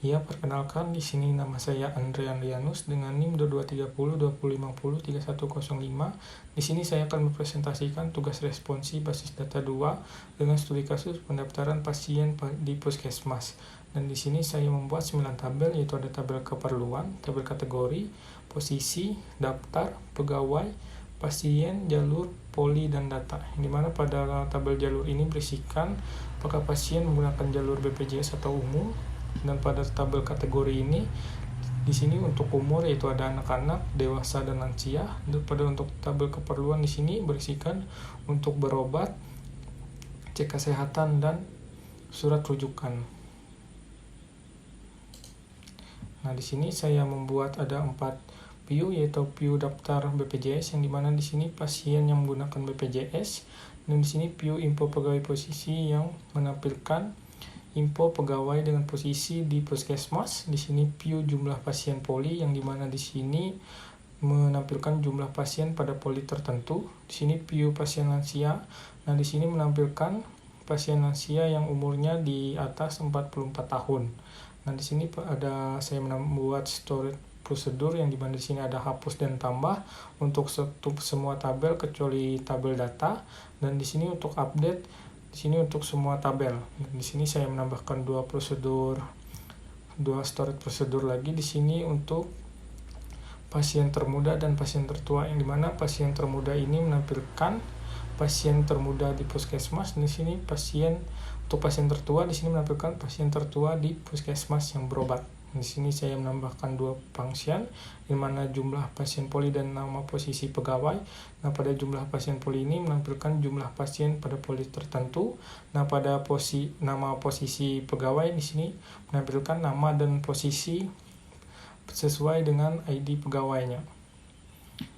Ya, perkenalkan, di sini nama saya Andre Andrianus dengan NIM 223020503105. Di sini saya akan mempresentasikan tugas responsi basis data 2 dengan studi kasus pendaftaran pasien di Puskesmas. Dan di sini saya membuat 9 tabel, yaitu ada tabel keperluan, tabel kategori, posisi, daftar, pegawai, pasien, jalur, poli, dan data. Yang dimana pada tabel jalur ini berisikan apakah pasien menggunakan jalur BPJS atau umum. Dan pada tabel kategori ini di sini untuk umur yaitu ada anak-anak, dewasa, dan lansia. Dan pada untuk tabel keperluan di sini berisikan untuk berobat, cek kesehatan, dan surat rujukan. Nah, di sini saya membuat ada 4 view, yaitu view daftar BPJS, yang dimana di sini pasien yang menggunakan BPJS, dan di sini view info pegawai posisi yang menampilkan info pegawai dengan posisi di Puskesmas. Di sini view jumlah pasien poli, yang dimana di sini menampilkan jumlah pasien pada poli tertentu. Di sini view pasien lansia. Nah, di sini menampilkan pasien lansia yang umurnya di atas 44 tahun. Nah, di sini saya membuat storage prosedur, yang dimana di sini ada hapus dan tambah untuk semua tabel kecuali tabel data. Dan di sini untuk update, di sini untuk semua tabel. Di sini saya menambahkan 2 storage prosedur lagi di sini untuk pasien termuda dan pasien tertua, yang dimana pasien termuda ini menampilkan pasien termuda di Puskesmas. Di sini untuk pasien tertua di sini menampilkan pasien tertua di Puskesmas yang berobat. Di sini saya menambahkan 2 function, di mana jumlah pasien poli dan nama posisi pegawai. Nah, pada jumlah pasien poli ini menampilkan jumlah pasien pada poli tertentu. Nah, pada nama posisi pegawai di sini menampilkan nama dan posisi sesuai dengan ID pegawainya.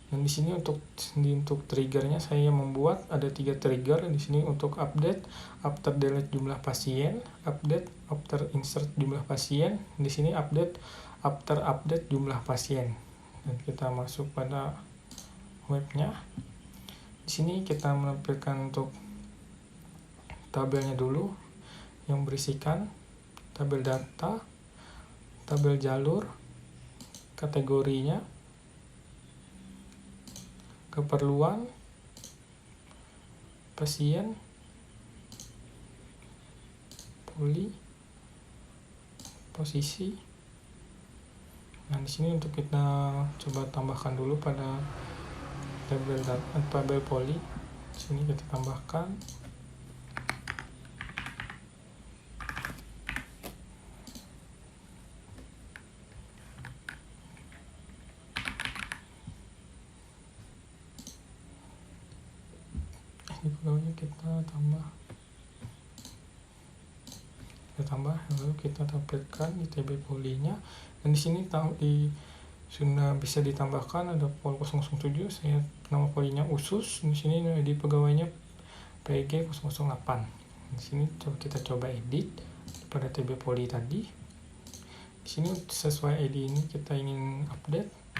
Dan di sini untuk triggernya saya membuat ada 3 trigger di sini untuk update, after delete jumlah pasien, update after insert jumlah pasien, di sini update after update jumlah pasien. Dan kita masuk pada webnya. Di sini kita menampilkan untuk tabelnya dulu, yang berisikan tabel data, tabel jalur, kategorinya, keperluan, pasien, poli, posisi. Nah, di sini untuk kita coba tambahkan dulu pada tabel poli. Di sini kita tambahkan. Di pegawainya kita tambah, lalu kita tampilkan di TB polinya. Dan di sini sudah bisa ditambahkan ada pol 007, saya nama polinya usus. Di sini di pegawainya PG 008. Di sini kita coba edit pada TB poli tadi. Di sini sesuai ID ini kita ingin update.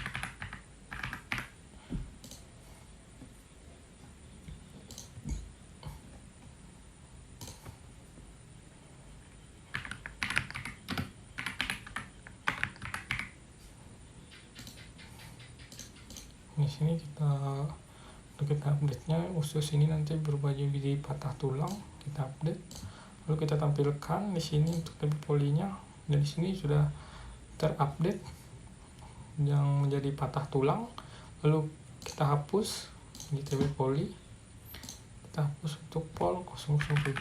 Di sini kita update-nya, usus ini nanti berubah jadi patah tulang, kita update. Lalu kita tampilkan di sini untuk TB polinya, dan di sini sudah terupdate yang menjadi patah tulang. Lalu kita hapus di TB poli, kita hapus untuk pol 007.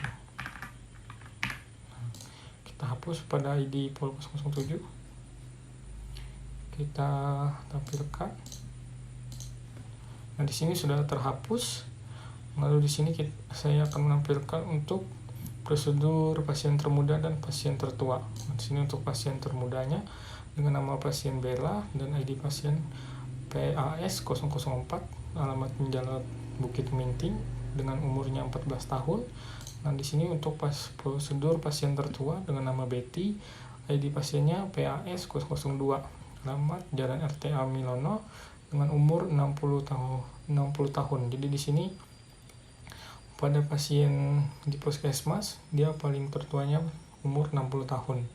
Kita hapus pada ID pol 007, kita tampilkan. Nah, di sini sudah terhapus. Lalu di sini saya akan menampilkan untuk prosedur pasien termuda dan pasien tertua. Nah, di sini untuk pasien termudanya dengan nama pasien Bella dan ID pasien PAS 004, alamat Jalan Bukit Minting, dengan umurnya 14 tahun. Nah, di sini untuk prosedur pasien tertua dengan nama Betty, ID pasiennya PAS 002, alamat Jalan RTA Milono, dengan umur 60 tahun. Jadi di sini pada pasien di Puskesmas dia paling tertuanya umur 60 tahun.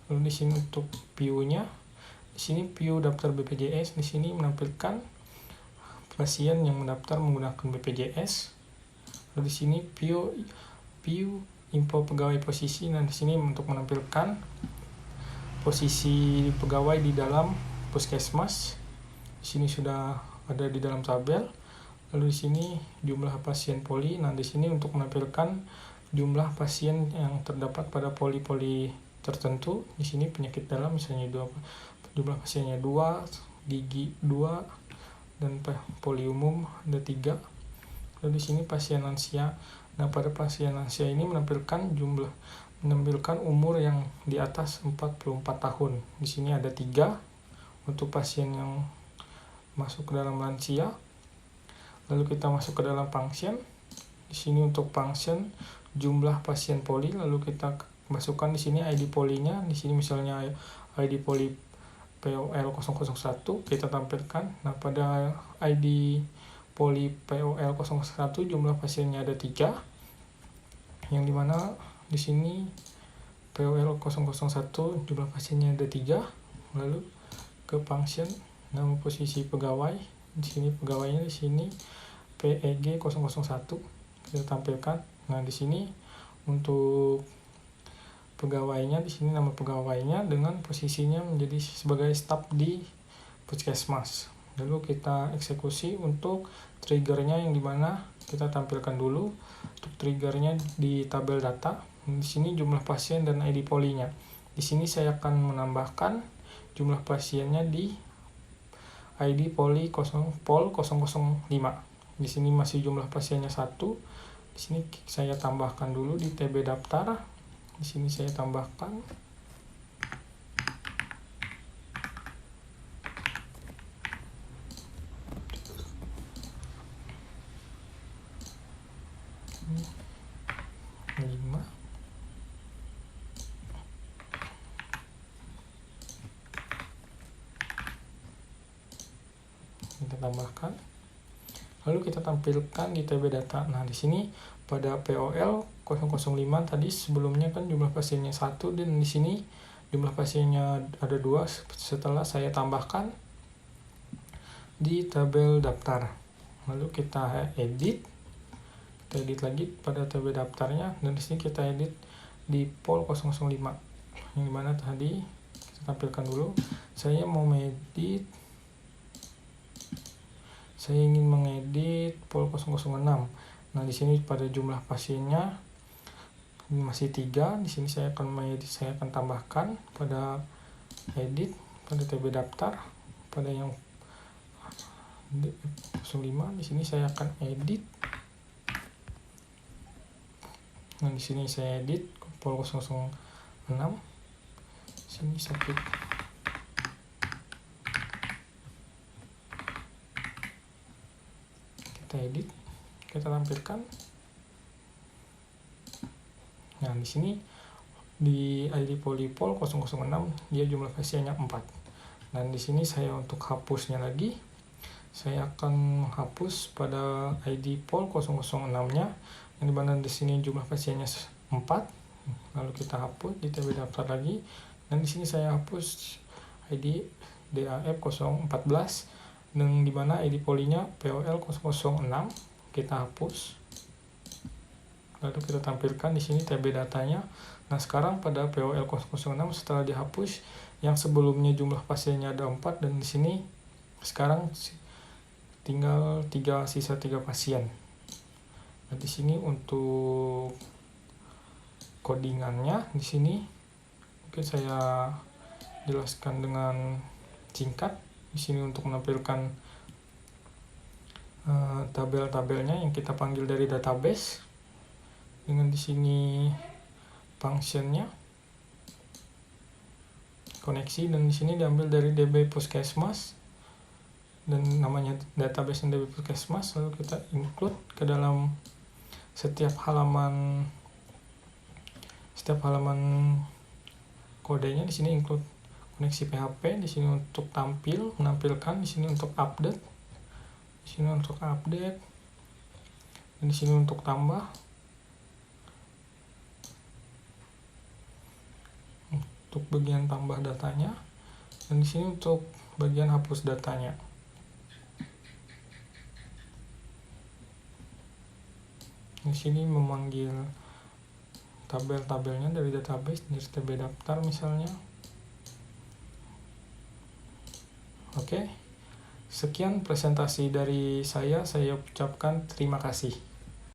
Lalu di sini untuk view-nya, di sini view daftar BPJS, di sini menampilkan pasien yang mendaftar menggunakan BPJS. Lalu di sini view info pegawai posisi. Nah, di sini untuk menampilkan posisi pegawai di dalam puskesmas. Di sini sudah ada di dalam tabel. Lalu di sini jumlah pasien poli. Nah, di sini untuk menampilkan jumlah pasien yang terdapat pada poli-poli tertentu. Di sini penyakit dalam misalnya jumlah pasiennya 2, gigi 2, dan poli umum ada 3. Lalu di sini pasien lansia. Nah, pada pasien lansia ini menampilkan umur yang di atas 44 tahun. Di sini ada 3 untuk pasien yang masuk ke dalam lansia. Lalu kita masuk ke dalam function. Di sini untuk function jumlah pasien poli, lalu kita masukkan di sini ID polinya. Di sini misalnya ID poli POL 001 kita tampilkan. Nah, pada ID poli POL 01 jumlah pasiennya ada 3. Yang dimana di sini POL 001 jumlah pasiennya ada 3. Lalu ke function nama posisi pegawai. Di sini pegawainya di sini PEG 001 kita tampilkan. Nah, di sini untuk pegawainya, di sini nama pegawainya dengan posisinya menjadi sebagai staf di puskesmas. Lalu kita eksekusi untuk triggernya, yang dimana kita tampilkan dulu untuk triggernya di tabel data. Di sini jumlah pasien dan ID polinya. Di sini saya akan menambahkan jumlah pasiennya di ID poli pol 005. Di sini masih jumlah pasiennya 1. Di sini saya tambahkan dulu di TB daftar. Di sini saya tambahkan. Kita tambahkan, lalu kita tampilkan di TB data. Nah, di sini pada POL 005 tadi sebelumnya kan jumlah pasiennya 1, dan di sini jumlah pasiennya ada 2 setelah saya tambahkan di tabel daftar. Lalu kita edit lagi pada TB daftarnya, dan di sini kita edit di pol 005, yang dimana tadi kita tampilkan dulu. Saya ingin mengedit pol 006. Nah, di sini pada jumlah pasiennya masih 3. Di sini saya akan tambahkan pada edit pada TB daftar pada yang 05. Di sini saya akan edit. Nah, di sini saya edit pol 006. Sini sakit. Edit, kita tampilkan. Nah, di sini di ID polipol 006 dia jumlah pasiennya 4. Dan di sini saya untuk hapusnya lagi, saya akan menghapus pada ID pol 006-nya, yang dimana di sini jumlah pasiennya 4. Lalu kita hapus di TB daftar lagi, dan di sini saya hapus ID DAF 014, dan dimana ID polinya POL 006 kita hapus. Lalu kita tampilkan di sini TB datanya. Nah, sekarang pada POL 006 setelah dihapus, yang sebelumnya jumlah pasiennya ada 4, dan di sini sekarang tinggal sisa 3 pasien. Nah, di sini untuk codingannya di sini mungkin saya jelaskan dengan singkat. Di sini untuk menampilkan tabel-tabelnya yang kita panggil dari database, dengan di sini functionnya koneksi, dan di sini diambil dari DB Puskesmas dan namanya database DB Puskesmas. Lalu kita include ke dalam setiap halaman kodenya. Di sini include koneksi PHP, di sini untuk menampilkan, di sini untuk update, di sini untuk update, dan di sini untuk tambah. untuk bagian tambah datanya, dan di sini untuk bagian hapus datanya. Di sini memanggil tabel-tabelnya dari database, dari TB daftar misalnya. Oke, sekian presentasi dari saya ucapkan terima kasih.